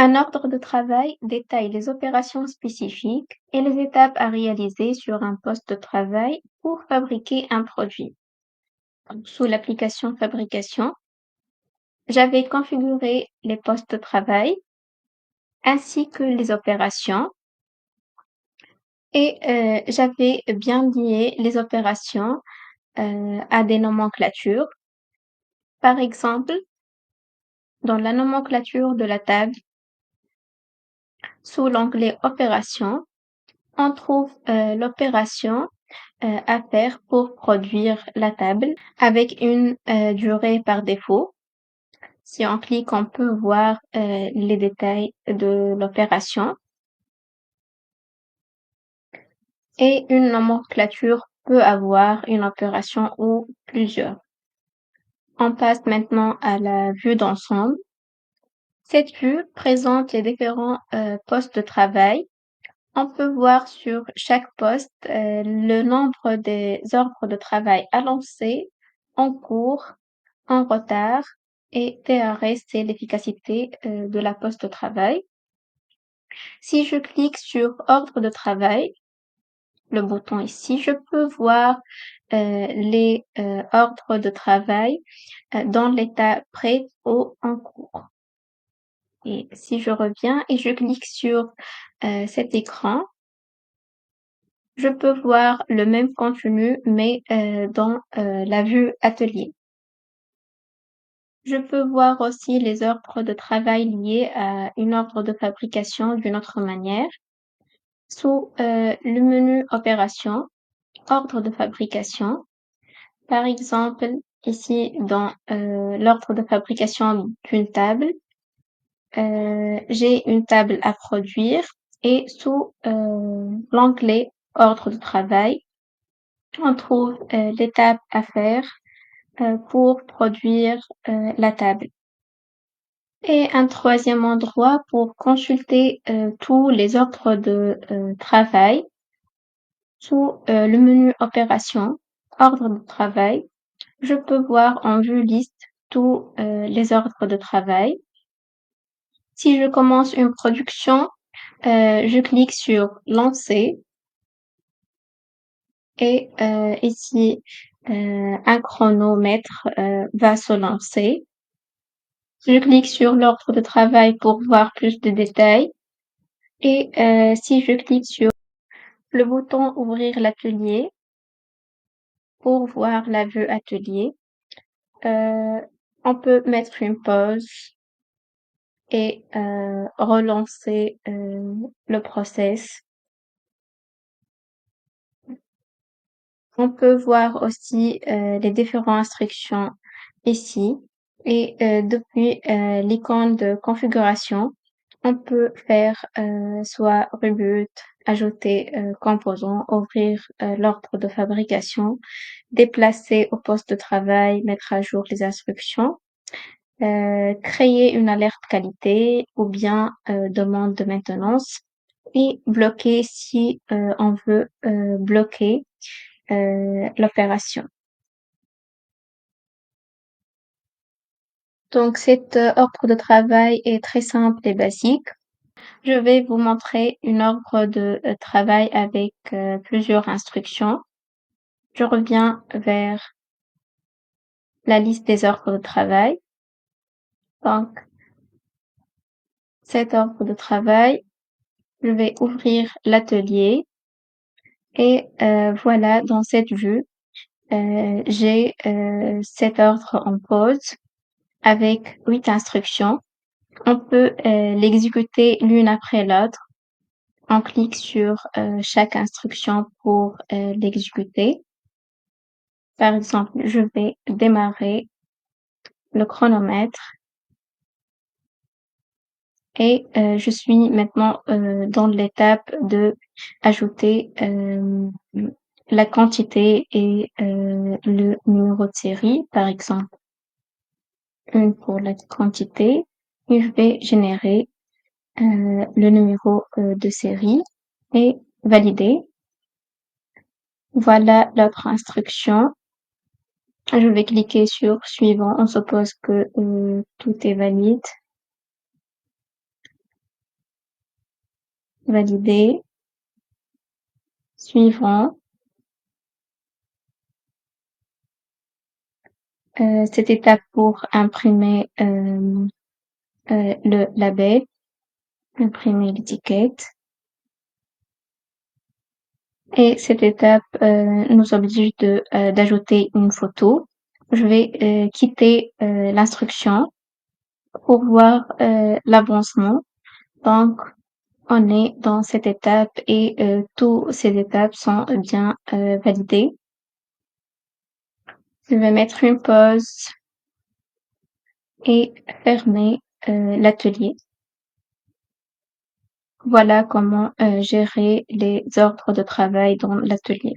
Un ordre de travail détaille les opérations spécifiques et les étapes à réaliser sur un poste de travail pour fabriquer un produit. Sous l'application Fabrication, j'avais configuré les postes de travail ainsi que les opérations et j'avais bien lié les opérations à des nomenclatures. Par exemple, dans la nomenclature de la table, sous l'onglet Opérations, on trouve l'opération à faire pour produire la table avec une durée par défaut. Si on clique, on peut voir les détails de l'opération et une nomenclature peut avoir une opération ou plusieurs. On passe maintenant à la vue d'ensemble. Cette vue présente les différents postes de travail. On peut voir sur chaque poste le nombre des ordres de travail à lancer, en cours, en retard et TRS, c'est l'efficacité de la poste de travail. Si je clique sur ordre de travail, le bouton ici, je peux voir les ordres de travail dans l'état prêt ou en cours. Et si je reviens et je clique sur cet écran, je peux voir le même contenu, mais dans la vue atelier. Je peux voir aussi les ordres de travail liés à une ordre de fabrication d'une autre manière. Sous le menu Opération, ordre de fabrication, par exemple, ici dans l'ordre de fabrication d'une table, j'ai une table à produire et sous l'onglet Ordre de travail, on trouve l'étape à faire pour produire la table. Et un troisième endroit pour consulter tous les ordres de travail sous le menu Opération, Ordre de travail. Je peux voir en vue liste tous les ordres de travail. Si je commence une production, je clique sur Lancer et ici un chronomètre va se lancer. Je clique sur l'ordre de travail pour voir plus de détails et si je clique sur le bouton Ouvrir l'atelier pour voir la vue atelier, on peut mettre une pause et relancer le process. On peut voir aussi les différentes instructions ici et depuis l'icône de configuration, on peut faire soit reboot, ajouter composants, ouvrir l'ordre de fabrication, déplacer au poste de travail, mettre à jour les instructions, créer une alerte qualité ou bien demande de maintenance et bloquer si on veut bloquer l'opération. Donc, cet ordre de travail est très simple et basique. Je vais vous montrer une ordre de travail avec plusieurs instructions. Je reviens vers la liste des ordres de travail. Donc, cet ordre de travail, je vais ouvrir l'atelier et voilà, dans cette vue, j'ai cet ordre en pause avec 8 instructions. On peut l'exécuter l'une après l'autre. On clique sur chaque instruction pour l'exécuter. Par exemple, je vais démarrer le chronomètre et je suis maintenant dans l'étape de ajouter la quantité et le numéro de série, par exemple. Une pour la quantité et je vais générer le numéro de série et valider. Voilà l'autre instruction. Je vais cliquer sur suivant. On suppose que tout est valide. valider, suivant. Cette étape pour imprimer le label, imprimer l'étiquette. Et cette étape nous oblige d'ajouter une photo. Je vais quitter l'instruction pour voir l'avancement. Donc, on est dans cette étape et toutes ces étapes sont bien validées. Je vais mettre une pause et fermer l'atelier. Voilà comment gérer les ordres de travail dans l'atelier.